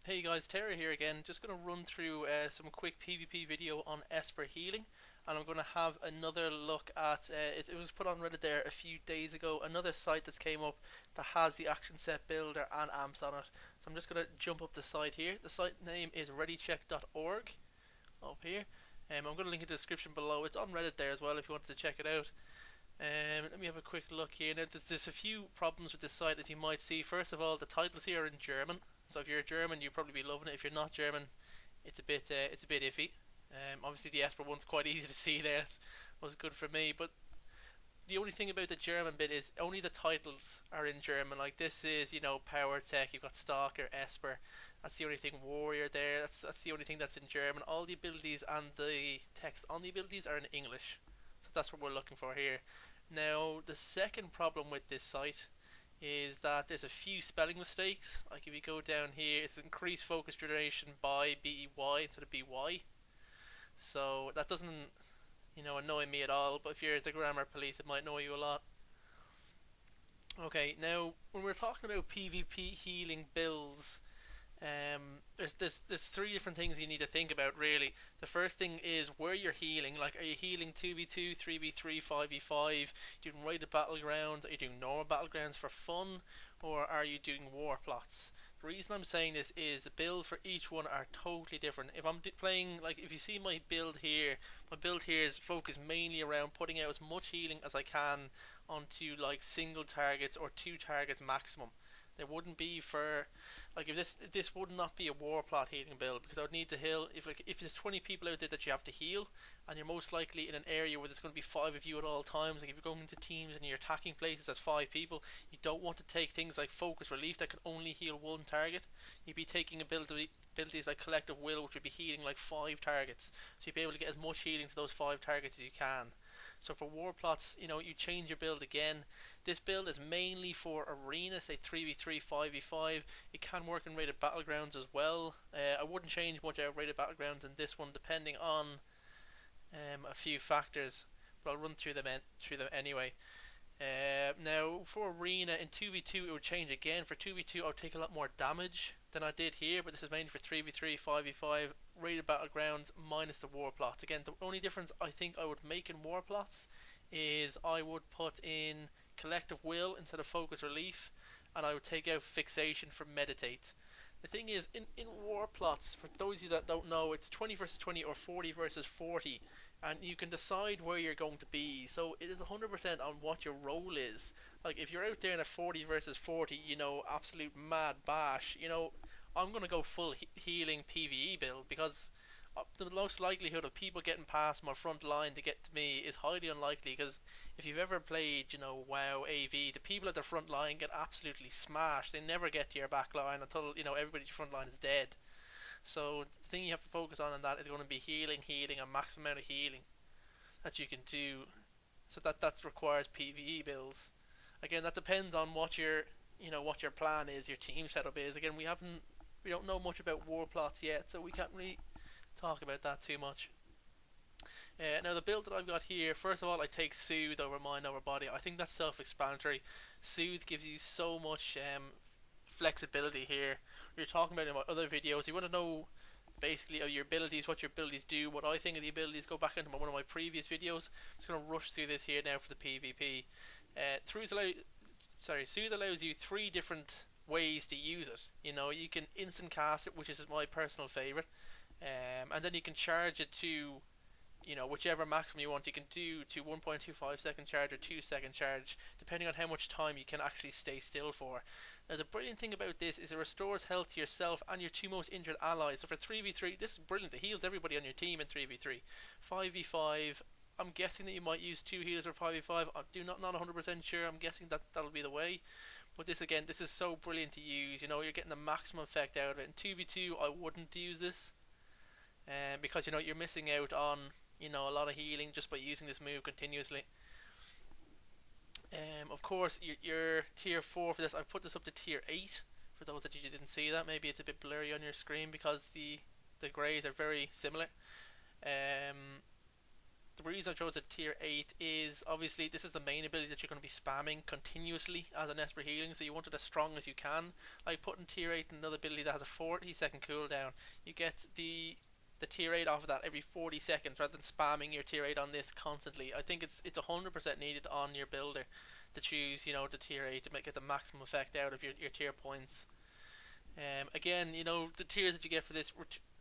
Hey guys, Terra here again. Just going to run through some quick PvP video on Esper Healing, and I'm going to have another look at it was put on Reddit there a few days ago. Another site that's came up that has the action set builder and amps on it. So I'm just going to jump up the site here. The site name is readycheck.org up here. I'm going to link in the description below. It's on Reddit there as well if you wanted to check it out. Let me have a quick look here. Now, there's a few problems with this site, as you might see. First of all, the titles here are in German, so if you're German, you'll probably be loving it. If you're not German, it's a bit iffy. Obviously, the Esper one's quite easy to see there. It was good for me, but the only thing about the German bit is only the titles are in German. Like this is, Power Tech. You've got Stalker, Esper. That's the only thing. Warrior there. That's the only thing that's in German. All the abilities and the text on the abilities are in English. So that's what we're looking for here. Now, the second problem with this site is that there's a few spelling mistakes. Like if you go down here, it's increased focus duration by BEY instead of BY. So that doesn't, annoy me at all. But if you're the grammar police, it might annoy you a lot. Okay, now when we're talking about PvP healing builds, there's three different things you need to think about really. The first thing is where you're healing. Like, are you healing 2v2, 3v3, 5v5? Doing raided battlegrounds? Are you doing normal battlegrounds for fun, or are you doing war plots? The reason I'm saying this is the builds for each one are totally different. If I'm playing, like, if you see my build here is focused mainly around putting out as much healing as I can onto like single targets or two targets maximum. There wouldn't be for like if this would not be a war plot healing build, because I would need to heal if there's 20 people out there that you have to heal, and you're most likely in an area where there's going to be 5 of you at all times. Like if you're going into teams and you're attacking places as 5 people, you don't want to take things like focus relief that can only heal one target. You'd be taking abilities like collective will, which would be healing like 5 targets, so you'd be able to get as much healing to those 5 targets as you can. So for war plots, you change your build again. This build is mainly for arena, say 3v3, 5v5. It can work in rated battlegrounds as well. I wouldn't change much out of rated battlegrounds in this one, depending on a few factors, but I'll run through them anyway. Now, for arena in 2v2, it would change again. For 2v2, I would take a lot more damage than I did here, but this is mainly for 3v3, 5v5, rated battlegrounds minus the war plots. Again, the only difference I think I would make in war plots is I would put in collective will instead of focus relief, and I would take out fixation for meditate. The thing is, in war plots, for those of you that don't know, it's 20 versus 20 or 40 versus 40, and you can decide where you're going to be. So it is 100% on what your role is. Like if you're out there in a 40 versus 40, absolute mad bash, I'm going to go full healing PvE build, because the most likelihood of people getting past my front line to get to me is highly unlikely. Because if you've ever played, WoW AV, the people at the front line get absolutely smashed. They never get to your back line until everybody at your front line is dead. So the thing you have to focus on in that is going to be healing, a maximum amount of healing that you can do. So that requires PvE builds. Again, that depends on what your plan is, your team setup is. Again, we don't know much about war plots yet, so we can't really talk about that too much. Now the build that I've got here, first of all, I take Soothe over Mind over Body. I think that's self-explanatory. Soothe gives you so much flexibility here. We were talking about it in my other videos. You want to know basically your abilities, what your abilities do, what I think of the abilities. Go back into one of my previous videos. I'm just going to rush through this here now for the PvP. Soothe allows you 3 different ways to use it. You can instant cast it, which is my personal favorite, and then you can charge it to whichever maximum you want. You can do to 1.25 second charge or 2 second charge, depending on how much time you can actually stay still for. Now the brilliant thing about this is it restores health to yourself and your 2 most injured allies. So for 3v3, this is brilliant. It heals everybody on your team in 3v3. 5v5, I'm guessing that you might use 2 healers for 5v5. I'm not 100% sure. I'm guessing that'll be the way. But this is so brilliant to use. You're getting the maximum effect out of it. In 2v2, I wouldn't use this, because you're missing out on a lot of healing just by using this move continuously. Of course, your tier 4 for this, I've put this up to tier 8 for those that you didn't see that. Maybe it's a bit blurry on your screen because the greys are very similar. The the reason I chose a tier 8 is obviously this is the main ability that you're going to be spamming continuously as an Esper Healing, so you want it as strong as you can. Like putting tier 8 in another ability that has a 40-second cooldown, you get the tier 8 off of that every 40 seconds rather than spamming your tier 8 on this constantly. I think it's 100% needed on your builder to choose, you know, the tier 8 to get the maximum effect out of your tier points. Again, you know, the tiers that you get for this: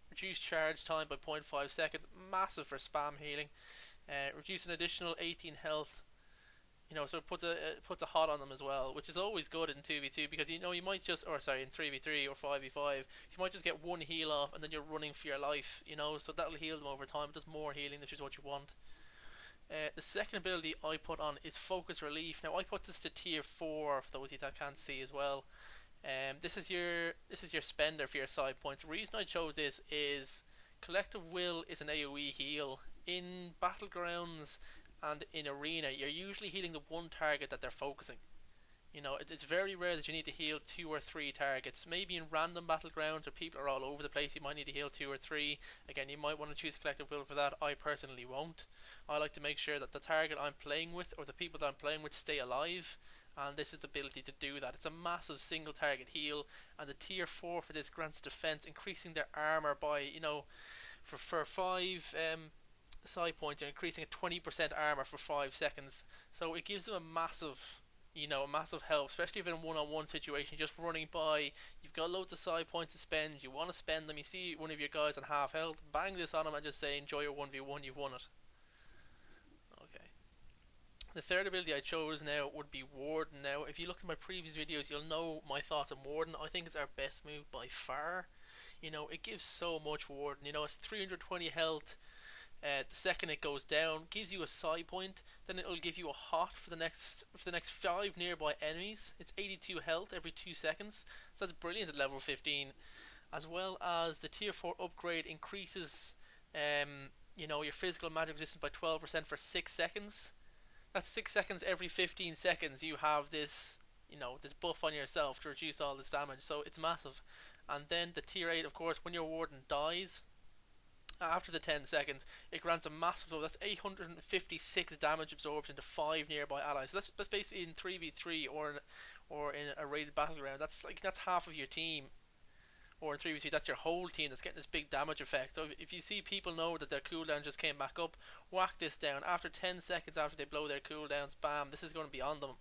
reduce charge time by 0.5 seconds, massive for spam healing. Reduce an additional 18 health. You know, so it puts a hot on them as well, which is always good in 2v2 because you know you might just, or sorry, in 3v3 or 5v5, you might just get one heal off and then you're running for your life. You know, so that'll heal them over time. It does more healing, which is what you want. The second ability I put on is Focus Relief. Now I put this to tier 4 for those of you that can't see as well. This is your spender for your side points. The reason I chose this is Collective Will is an AoE heal. In Battlegrounds and in Arena, you're usually healing the one target that they're focusing. You know, it's very rare that you need to heal 2 or 3 targets. Maybe in random Battlegrounds where people are all over the place, you might need to heal 2 or 3. Again, you might want to choose Collective Will for that. I personally won't. I like to make sure that the target I'm playing with or the people that I'm playing with stay alive, and this is the ability to do that. It's a massive single target heal, and the tier 4 for this grants defense, increasing their armor by, you know, for 5 side points, you're increasing at 20% armor for 5 seconds. So it gives them a massive, you know, a massive help, especially if in a one-on-one situation, just running by, you've got loads of side points to spend, you want to spend them, you see one of your guys on half health, bang this on him and just say enjoy your 1v1, you've won it. Okay. The third ability I chose now would be Warden. Now, if you looked at my previous videos, you'll know my thoughts on Warden. I think it's our best move by far. You know, it gives so much Warden. You know, it's 320 health. The second it goes down, gives you a side point. Then it'll give you a hot for the next 5 nearby enemies. It's 82 health every 2 seconds. So that's brilliant at level 15. As well as the tier 4 upgrade increases, you know, your physical magic resistance by 12% for 6 seconds. That's 6 seconds every 15 seconds. You have this, you know, this buff on yourself to reduce all this damage. So it's massive. And then the tier 8, of course, when your warden dies, after the 10 seconds, it grants a massive blow. That's 856 damage absorption to 5 nearby allies. So that's basically in 3v3 or in a rated battleground. That's half of your team. Or in 3v3, that's your whole team that's getting this big damage effect. So if you see people know that their cooldown just came back up, whack this down. After 10 seconds after they blow their cooldowns, bam, this is going to be on them.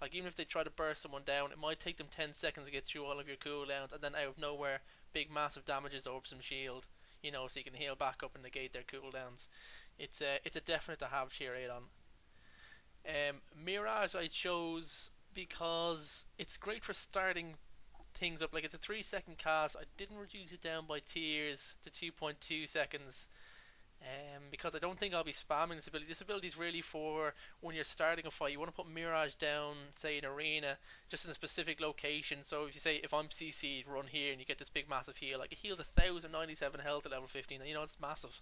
Like, even if they try to burst someone down, it might take them 10 seconds to get through all of your cooldowns, and then out of nowhere, big massive damage absorption shield. You know, so you can heal back up and negate their cooldowns. It's a definite to have tier 8 on. Mirage I chose because it's great for starting things up. Like, it's a 3-second cast. I didn't reduce it down by tiers to 2.2 seconds. Because I don't think I'll be spamming this ability. This ability is really for when you're starting a fight. You want to put Mirage down, say in Arena, just in a specific location. So if you say, if I'm CC'd, run here, and you get this big massive heal. Like, it heals 1097 health at level 15, and you know, it's massive.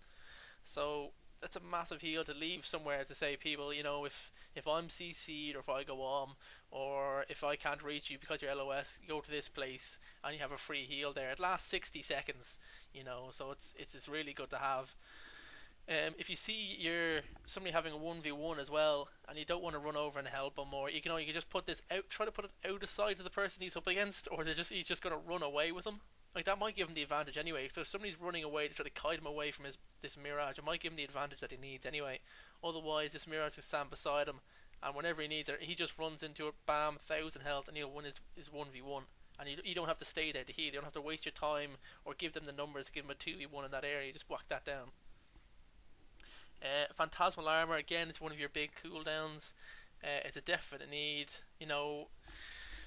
So that's a massive heal to leave somewhere to say, people, you know, if I'm CC'd, or if I go on, or if I can't reach you because you're LOS, you go to this place and you have a free heal there. It lasts 60 seconds, you know, so it's really good to have. If you see somebody having a 1v1 as well, and you don't want to run over and help them, or you can just put this out, try to put it out of sight of the person he's up against, or he's just going to run away with him. Like, that might give him the advantage anyway. So if somebody's running away to try to kite him away from this Mirage, it might give him the advantage that he needs anyway. Otherwise, this Mirage can stand beside him, and whenever he needs it, he just runs into it, bam, 1000 health, and he'll win his 1v1. And you don't have to stay there to heal. You don't have to waste your time or give them the numbers to give them a 2v1 in that area. You just whack that down. Phantasmal Armor, again, it's one of your big cooldowns. It's a definite need. You know,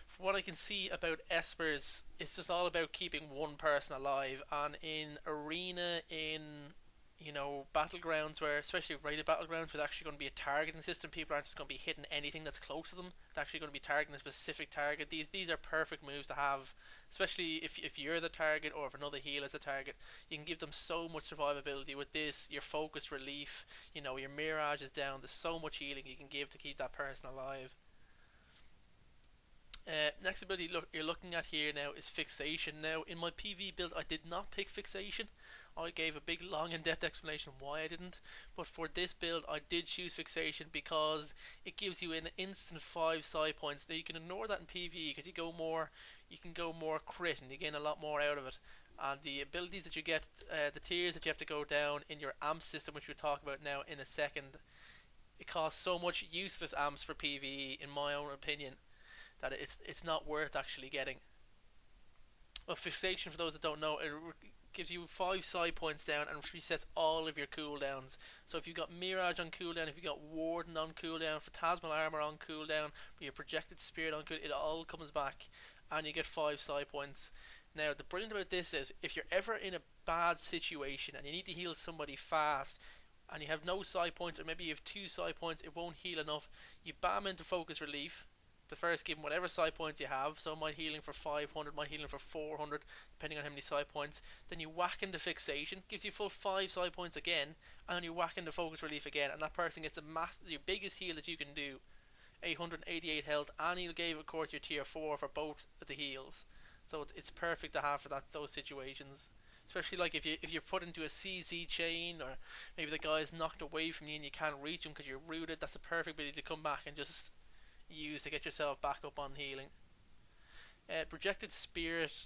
from what I can see about Espers, it's just all about keeping one person alive. And in Arena, in, you know, Battlegrounds, where, especially rated Battlegrounds, where there's actually going to be a targeting system, people aren't just going to be hitting anything that's close to them. They're actually going to be targeting a specific target. These are perfect moves to have, especially if you're the target, or if another heal is a target. You can give them so much survivability with this. Your Focus Relief, you know, your Mirage is down. There's so much healing you can give to keep that person alive. Next ability you're looking at here now is Fixation. Now, in my PV build, I did not pick Fixation. I gave a big long in-depth explanation why I didn't, but for this build I did choose fixation because it gives you an instant 5 psi points. Now you can ignore that in PvE because you can go more crit and you gain a lot more out of it. And the abilities that you get, the tiers that you have to go down in your amp system, which we'll talk about now in a second, it costs so much useless amps for PvE, in my own opinion, that it's not worth actually getting. Well, fixation, for those that don't know, it gives you 5 psi points down and resets all of your cooldowns. So if you've got Mirage on cooldown, if you've got Warden on cooldown, Phantasmal Armor on cooldown, your Projected Spirit on cooldown, it all comes back and you get 5 psi points. Now, the brilliant about this is, if you're ever in a bad situation and you need to heal somebody fast, and you have no psi points, or maybe you have 2 psi points, it won't heal enough, you bam into Focus Relief. The first, give them whatever psi points you have, so my healing for 500, my healing for 400, depending on how many psi points. Then you whack into Fixation, gives you full 5 psi points again, and then you whack into Focus Relief again, and that person gets your biggest heal that you can do, 888 health, and he'll give, of course, your tier 4 for both the heals. So it's perfect to have for those situations. Especially like if you're put into a CZ chain, or maybe the guy's knocked away from you and you can't reach him because you're rooted, that's a perfect ability to come back and just use to get yourself back up on healing. Projected Spirit,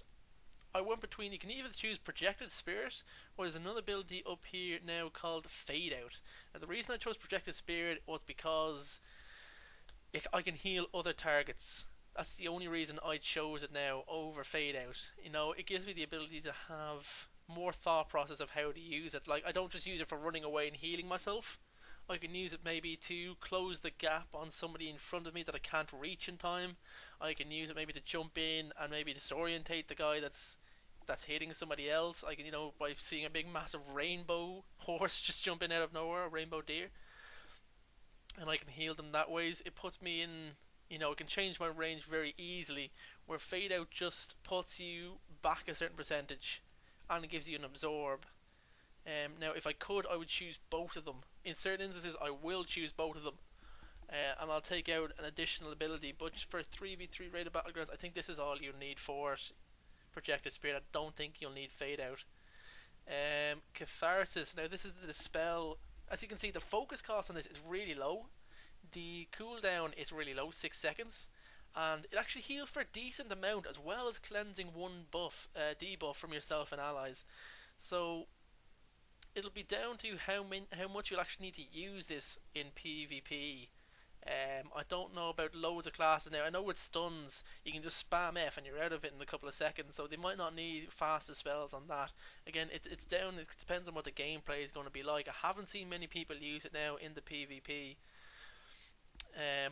I went between, you can either choose Projected Spirit, or there's another ability up here now called Fade Out. Now the reason I chose Projected Spirit was because I can heal other targets. That's the only reason I chose it now over Fade Out. You know, it gives me the ability to have more thought process of how to use it. Like, I don't just use it for running away and healing myself. I can use it maybe to close the gap on somebody in front of me that I can't reach in time. I can use it maybe to jump in and maybe disorientate the guy that's hitting somebody else. I can, by seeing a big massive rainbow horse just jump in out of nowhere, a rainbow deer, and I can heal them that ways. It puts me in, it can change my range very easily, where Fade Out just puts you back a certain percentage and it gives you an absorb. Now if I could, I would choose both of them. In certain instances I will choose both of them, and I'll take out an additional ability, but for 3v3 rated battlegrounds I think this is all you need for it. Projected Spirit, I don't think you'll need Fade Out. Catharsis, now this is the spell. As you can see, the focus cost on this is really low. The cooldown is really low, 6 seconds, and it actually heals for a decent amount, as well as cleansing one debuff from yourself and allies. So it'll be down to how much you'll actually need to use this in PvP. I don't know about loads of classes now. I know with stuns you can just spam F and you're out of it in a couple of seconds, so they might not need faster spells on that. Again, it's down, it depends on what the gameplay is going to be like. I haven't seen many people use it now in the PvP,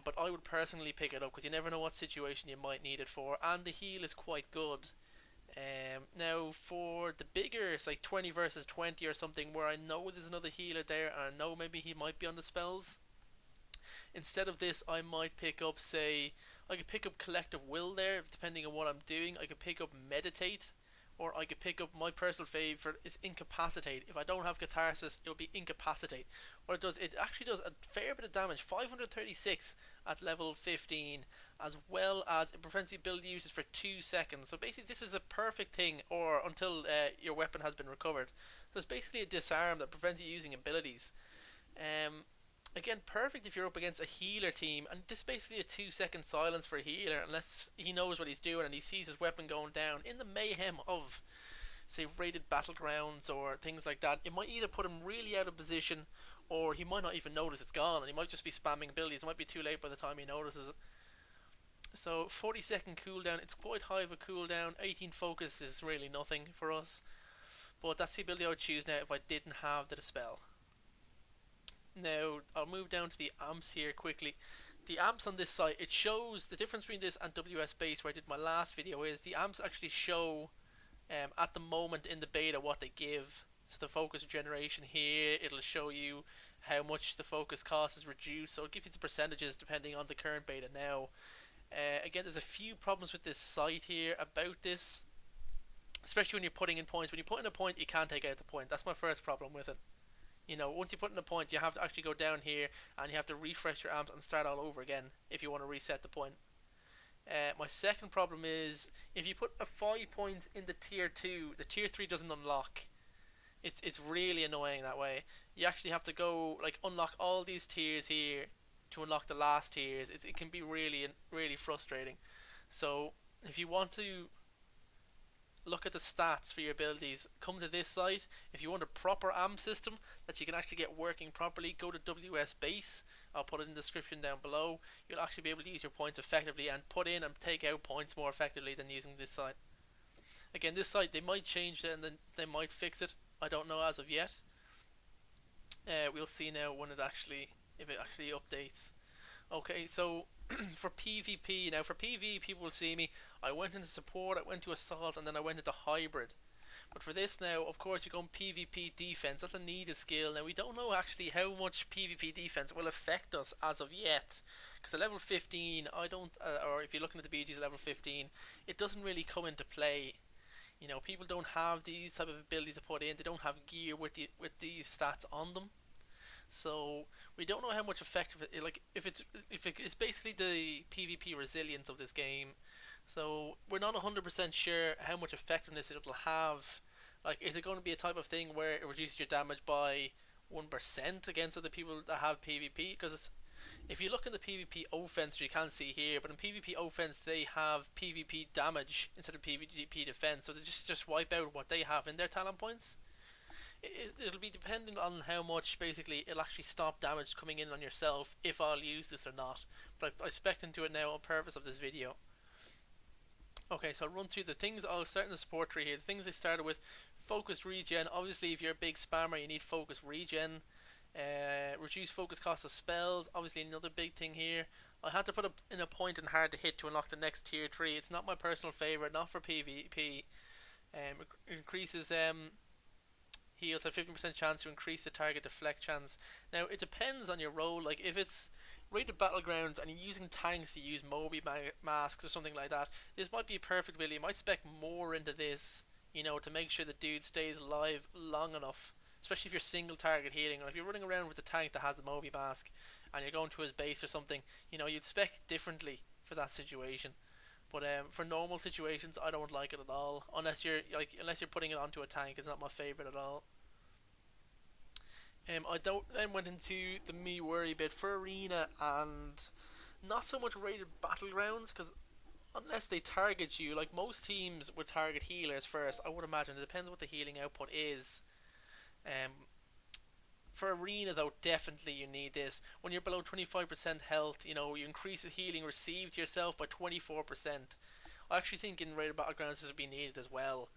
but I would personally pick it up because you never know what situation you might need it for, and the heal is quite good. Now for the bigger, it's like 20 versus 20 or something, where I know there's another healer there and I know maybe he might be on the spells, instead of this I might pick up, say, I could pick up Collective Will there, depending on what I'm doing. I could pick up Meditate, or I could pick up, my personal favourite is Incapacitate. If I don't have Catharsis, it'll be Incapacitate. What it does, it actually does a fair bit of damage, 536 at level 15, as well as it prevents the ability uses for 2 seconds. So basically this is a perfect thing, or until your weapon has been recovered. So it's basically a disarm that prevents you using abilities. Again, perfect if you're up against a healer team, and this is basically a 2-second silence for a healer, unless he knows what he's doing and he sees his weapon going down. In the mayhem of, say, rated battlegrounds or things like that, it might either put him really out of position, or he might not even notice it's gone, and he might just be spamming abilities. It might be too late by the time he notices it. So 40-second cooldown, it's quite high of a cooldown. 18 focus is really nothing for us, but that's the ability I would choose now if I didn't have the dispel. Now I'll move down to the amps here quickly. The amps on this site, it shows the difference between this and WS Base, where I did my last video, is the amps actually show at the moment in the beta what they give. So the focus generation here, it'll show you how much the focus cost is reduced, so it'll give you the percentages depending on the current beta now. Again, there's a few problems with this site here about this, especially when you're putting in points. When you put in a point, you can't take out the point. That's my first problem with it. Once you put in a point, you have to actually go down here and you have to refresh your amps and start all over again if you want to reset the point. My second problem is, if you put a 5 points in the tier 2, the tier 3 doesn't unlock. It's really annoying that way. You actually have to go like unlock all these tiers here to unlock the last tiers. It can be really frustrating. So if you want to look at the stats for your abilities, come to this site. If you want a proper AM system that you can actually get working properly, go to WS Base. I'll put it in the description down below. You'll actually be able to use your points effectively and put in and take out points more effectively than using this site. Again, this site, they might change it and then they might fix it. I don't know as of yet. We'll see now when if it actually updates. Okay, so for PvP, now for PvE people will see me, I went into support, I went to assault, and then I went into hybrid. But for this now, of course, you're going PvP defense. That's a needed skill. Now we don't know actually how much PvP defense will affect us as of yet, because at level 15, I don't, or if you're looking at the BGs at level 15, it doesn't really come into play. You know, people don't have these type of abilities to put in. They don't have gear with these stats on them. So we don't know how much effective it, like if it's basically the PvP resilience of this game. So we're not 100% sure how much effectiveness it'll have. Like, is it going to be a type of thing where it reduces your damage by 1% against other people that have PvP? Because if you look in the PvP offense, you can see here, but in PvP offense they have PvP damage instead of PvP defense. So they just wipe out what they have in their talent points. It'll be dependent on how much basically it'll actually stop damage coming in on yourself if I'll use this or not. But I spec'd into it now on purpose of this video. Okay, so I'll run through the things. I'll start in the support tree here. The things I started with: focused regen. Obviously, if you're a big spammer, you need focused regen. Reduce focus cost of spells. Obviously, another big thing here. I had to put in a point and hard to hit to unlock the next tier 3. It's not my personal favorite, not for PvP. It increases heals, have 15% chance to increase the target deflect chance. Now it depends on your role. Like if it's rated battlegrounds and you're using tanks, you use Moby masks or something like that, this might be a perfect ability. You might spec more into this, you know, to make sure the dude stays alive long enough, especially if you're single target healing, or if you're running around with a tank that has the Moby mask and you're going to his base or something, you know, you'd spec differently for that situation. But for normal situations, I don't like it at all. Unless you're putting it onto a tank, it's not my favorite at all. I then went into the me worry bit for arena and not so much rated battlegrounds, because unless they target you, like most teams would target healers first. I would imagine it depends what the healing output is. For arena though, definitely you need this. When you're below 25% health, you know, you increase the healing received to yourself by 24%. I actually think in rated battlegrounds this would be needed as well.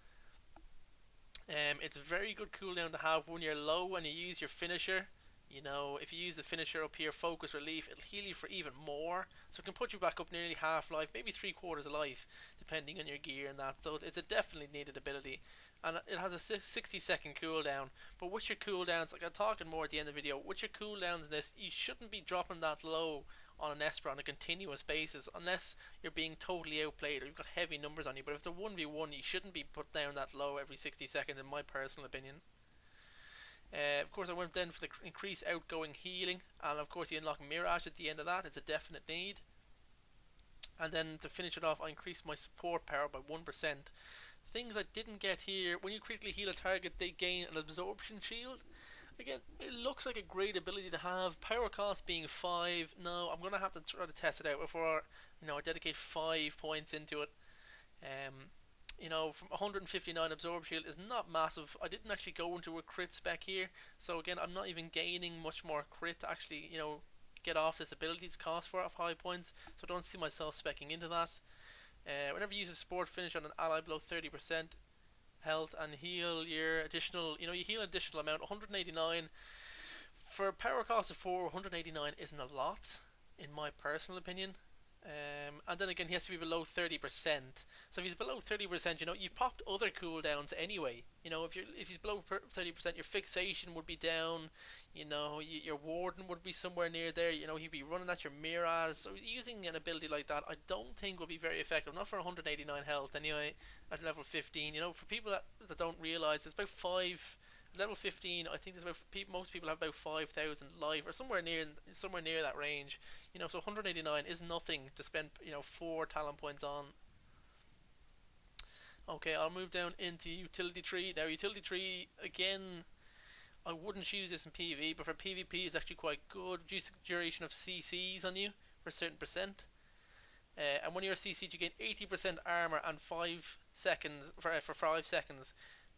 It's a very good cooldown to have when you're low and you use your finisher. You know, if you use the finisher up here, focus relief, it'll heal you for even more. So it can put you back up nearly half life, maybe 3/4 of life, depending on your gear and that. So it's a definitely needed ability. And it has a 60-second cooldown. But with your cooldowns, like I'm talking more at the end of the video, with your cooldowns in this, you shouldn't be dropping that low on an Esper on a continuous basis unless you're being totally outplayed or you've got heavy numbers on you. But if it's a 1v1, you shouldn't be put down that low every 60 seconds, in my personal opinion. Of course, I went then for the increased outgoing healing, and of course you unlock Mirage at the end of that. It's a definite need. And then to finish it off, I increased my support power by 1%. Things I didn't get here: when you critically heal a target, they gain an absorption shield. Again, it looks like a great ability to have. Power cost being 5. No, I'm gonna have to try to test it out before, you know, I dedicate 5 points into it. You know, from 159 absorb shield is not massive. I didn't actually go into a crit spec here, so again, I'm not even gaining much more crit to actually, you know, get off this ability to cost 4 high points. So I don't see myself specking into that. Whenever you use a support finish on an ally below 30% health and heal your additional, you know, you heal an additional amount, 189. For a power cost of 4, 189 isn't a lot, in my personal opinion. And then again, he has to be below 30%. So if he's below 30%, you know, you've popped other cooldowns anyway. You know, if he's below 30%, your fixation would be down. You know, your warden would be somewhere near there. You know, he'd be running at your mirrors. So using an ability like that, I don't think will be very effective. Not for 189 health anyway at level 15. You know, for people that don't realize, it's about 5. Level 15, I think there's about most people have about 5,000 life or somewhere near that range. You know, so 189 is nothing to spend, you know, 4 talent points on. Okay, I'll move down into utility tree. Now, utility tree, again, I wouldn't choose this in PvE, but for PvP it's actually quite good. Reduce the duration of CCs on you for a certain percent. And when you're CC'd, you gain 80% armor and 5 seconds for 5 seconds.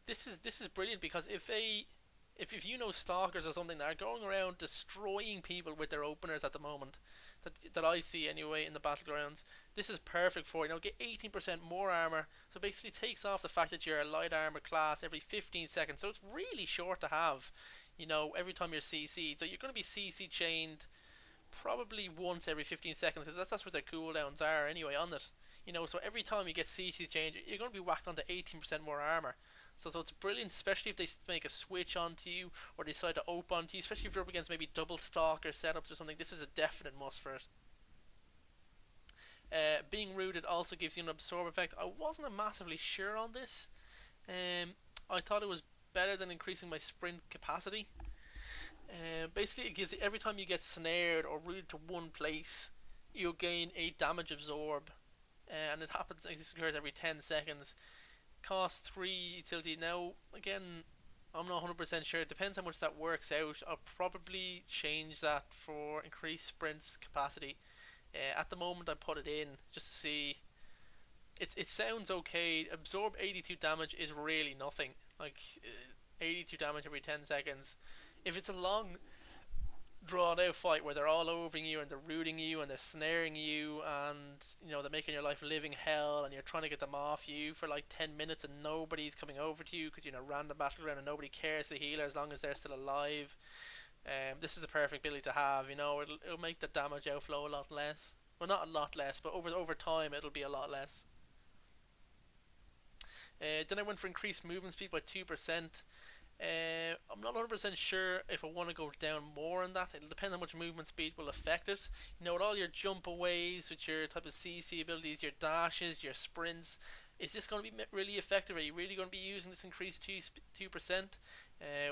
This is brilliant, because if you know stalkers or something that are going around destroying people with their openers at the moment, that I see anyway in the battlegrounds, this is perfect for you. Get 18% more armor, so basically takes off the fact that you're a light armor class every 15 seconds. So it's really short to have, every time you're CC'd. So you're going to be CC chained probably once every 15 seconds, because that's what their cooldowns are anyway on it. So every time you get CC chained, you're going to be whacked onto 18% more armor. So it's brilliant, especially if they make a switch onto you or decide to open onto you, especially if you're up against maybe double stalker setups or something. This is a definite must for it. Being rooted also gives you an absorb effect. I wasn't massively sure on this. I thought it was better than increasing my sprint capacity. Basically, it gives every time you get snared or rooted to one place, you'll gain a damage absorb, and it happens. This occurs every 10 seconds. Cost 3 utility. Now, again, I'm not 100% sure. It depends how much that works out. I'll probably change that for increased sprints capacity. At the moment, I put it in just to see. It sounds okay. Absorb 82 damage is really nothing. 82 damage every 10 seconds. If it's a long drawn out fight where they're all over you and they're rooting you and they're snaring you, and they're making your life living hell, and you're trying to get them off you for like 10 minutes and nobody's coming over to you because you're in a random battleground and nobody cares the healer as long as they're still alive, this is the perfect ability to have. It'll make the damage outflow a lot less. Well, not a lot less, but over time it'll be a lot less. Then I went for increased movement speed by 2%. I'm not 100% sure if I want to go down more on that. It'll depend on how much movement speed will affect it. With all your jump aways, with your type of CC abilities, your dashes, your sprints, is this going to be really effective? Are you really going to be using this increased 2%?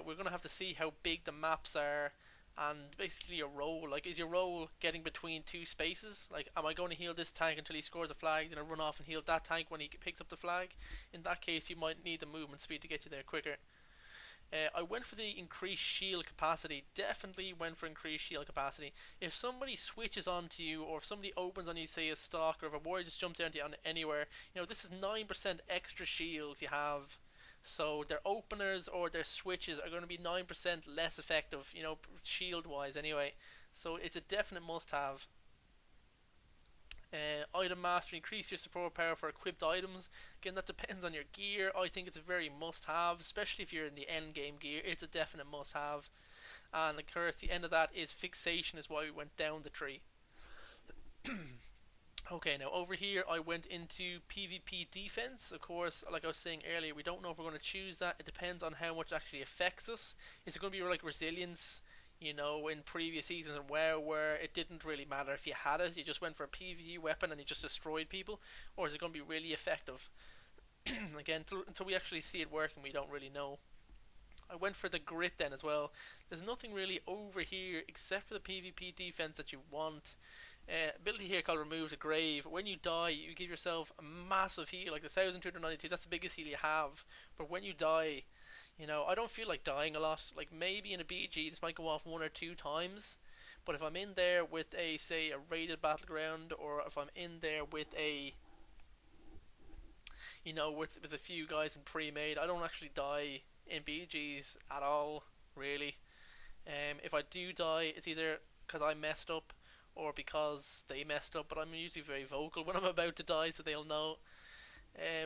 We're going to have to see how big the maps are, and basically your role. Is your role getting between two spaces? Am I going to heal this tank until he scores a flag, then I run off and heal that tank when he picks up the flag? In that case, you might need the movement speed to get you there quicker. I went for the increased shield capacity. Definitely went for increased shield capacity. If somebody switches onto you, or if somebody opens on you, say a stalker, or if a warrior just jumps onto you anywhere, this is 9% extra shields you have. So their openers or their switches are going to be 9% less effective, shield wise anyway. So it's a definite must have. Item mastery, increase your support power for equipped items. Again, that depends on your gear. I think it's a very must have, especially if you're in the end game gear. It's a definite must have. And of course the end of that is fixation, is why we went down the tree. Okay, now over here I went into PvP defense. Of course, like I was saying earlier, we don't know if we're going to choose that. It depends on how much it actually affects us. Is it going to be like resilience, in previous seasons and where it didn't really matter if you had it, you just went for a PvE weapon and you just destroyed people? Or is it going to be really effective? Again, until we actually see it working, we don't really know. I went for the grit then as well. There's nothing really over here except for the PvP defense that you want. Ability here called Remove the Grave. When you die, you give yourself a massive heal, like 1,292. That's the biggest heal you have. But when you die, I don't feel like dying a lot. Maybe in a BG this might go off 1 or 2 times, but if I'm in there with a raided battleground, or if I'm in there with a with a few guys in pre-made, I don't actually die in BGs at all, really. If I do die, it's either because I messed up or because they messed up, but I'm usually very vocal when I'm about to die, so they'll know.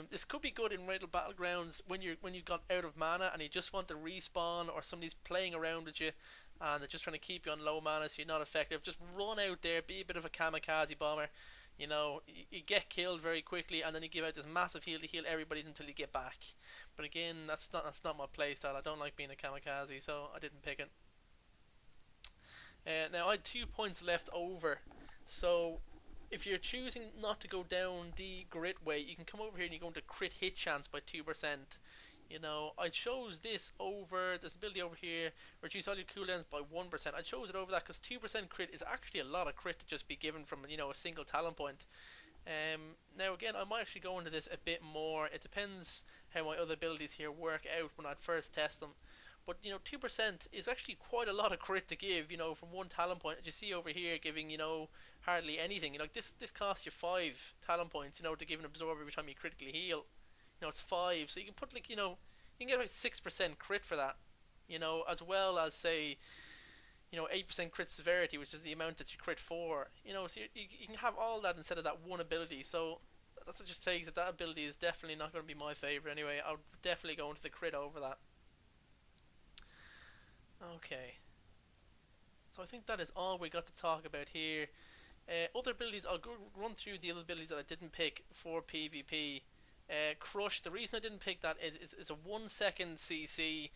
This could be good in raided battlegrounds when you've got out of mana and you just want to respawn, or somebody's playing around with you and they're just trying to keep you on low mana so you're not effective. Just run out there, be a bit of a kamikaze bomber. You get killed very quickly, and then you give out this massive heal to heal everybody until you get back. But again, that's not my playstyle. I don't like being a kamikaze, so I didn't pick it. Now I had 2 points left over, so if you're choosing not to go down the grit way, you can come over here and you go into crit hit chance by 2%. I chose this over this ability over here, reduce all your cooldowns by 1%. I chose it over that because 2% crit is actually a lot of crit to just be given from a single talent point. Now again, I might actually go into this a bit more. It depends how my other abilities here work out when I first test them. But 2% is actually quite a lot of crit to give. From one talent point. As you see over here, giving hardly anything. This costs you 5 talent points. To give an absorb every time you critically heal. It's 5, so you can put you can get about 6% crit for that. As well as say 8% crit severity, which is the amount that you crit for. So you can have all that instead of that one ability. So that just takes that ability is definitely not going to be my favourite anyway. I'll definitely go into the crit over that. Okay. So I think that is all we got to talk about here. Other abilities, I'll go run through the other abilities that I didn't pick for PvP. Crush, the reason I didn't pick that is it's a 1 second CC.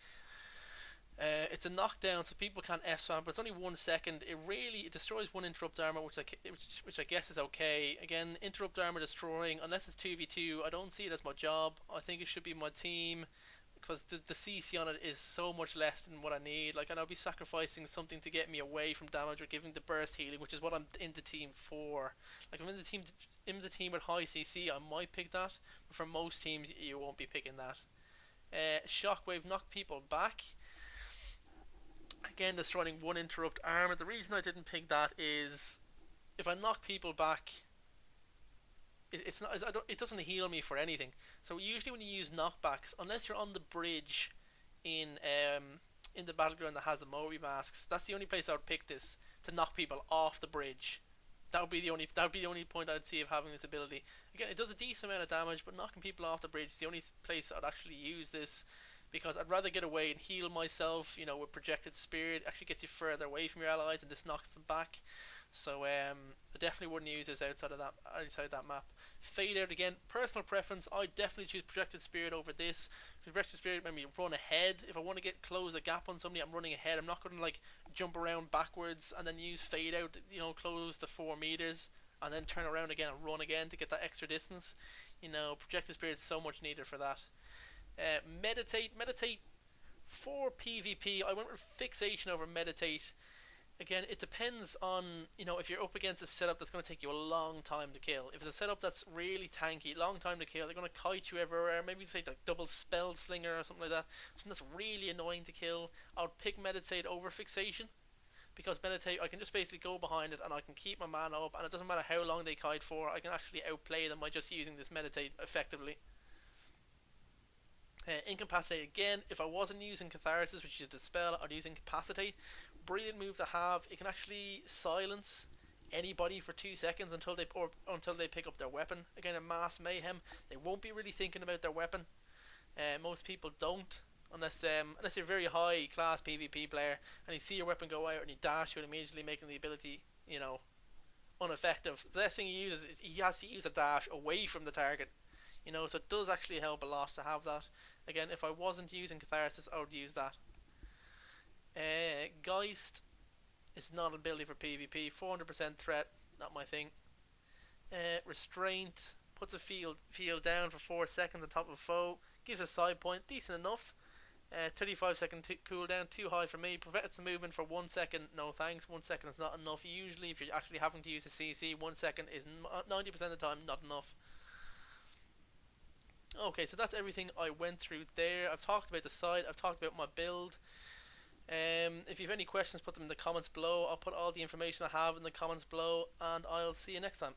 It's a knockdown, so people can't F-spam, but it's only 1 second. It destroys 1 interrupt armor, which I guess is okay. Again, interrupt armor destroying, unless it's 2v2, I don't see it as my job. I think it should be my team, because the CC on it is so much less than what I need. And I'll be sacrificing something to get me away from damage or giving the burst healing, which is what I'm in the team for. If I'm in the team with high CC, I might pick that, but for most teams, you won't be picking that. Shockwave, knock people back. Again, destroying 1 interrupt armor. The reason I didn't pick that is if I knock people back, it doesn't heal me for anything. So usually when you use knockbacks, unless you're on the bridge in the battleground that has the Moby masks, that's the only place I would pick this, to knock people off the bridge. That would be the only point I'd see of having this ability. Again, it does a decent amount of damage, but knocking people off the bridge is the only place I'd actually use this. Because I'd rather get away and heal myself, with projected spirit. It actually gets you further away from your allies, and this knocks them back. So I definitely wouldn't use this outside that map. Fade out again, personal preference. I definitely choose projected spirit over this. Because projected spirit made me run ahead. If I want to close a gap on somebody, I'm running ahead. I'm not going to jump around backwards and then use fade out. Close the 4 meters and then turn around again and run again to get that extra distance. Projected spirit is so much needed for that. Meditate for PvP. I went with fixation over meditate. Again, it depends on if you're up against a setup that's going to take you a long time to kill. If it's a setup that's really tanky, long time to kill, they're going to kite you everywhere. Maybe say double spell slinger or something like that. Something that's really annoying to kill. I would pick meditate over fixation, because meditate I can just basically go behind it and I can keep my mana up, and it doesn't matter how long they kite for. I can actually outplay them by just using this meditate effectively. Incapacitate again. If I wasn't using Catharsis, which is a dispel, I'd use Incapacitate. Brilliant move to have. It can actually silence anybody for 2 seconds until they pick up their weapon. Again, in mass mayhem, they won't be really thinking about their weapon. Most people don't, unless you're a very high class PvP player and you see your weapon go out and you dash, you're immediately making the ability ineffective. The best thing he uses is he has to use a dash away from the target. So it does actually help a lot to have that. Again, if I wasn't using Catharsis, I would use that. Geist is not an ability for PvP. 400% threat, not my thing. Restraint puts a field down for 4 seconds on top of a foe. Gives a side point, decent enough. 35-second cooldown, too high for me. Prevents the movement for 1 second, no thanks. 1 second is not enough. Usually, if you're actually having to use a CC, 1 second is 90% of the time not enough. Okay, so that's everything I went through there. I've talked about the site, I've talked about my build. If you have any questions, put them in the comments below. I'll put all the information I have in the comments below, and I'll see you next time.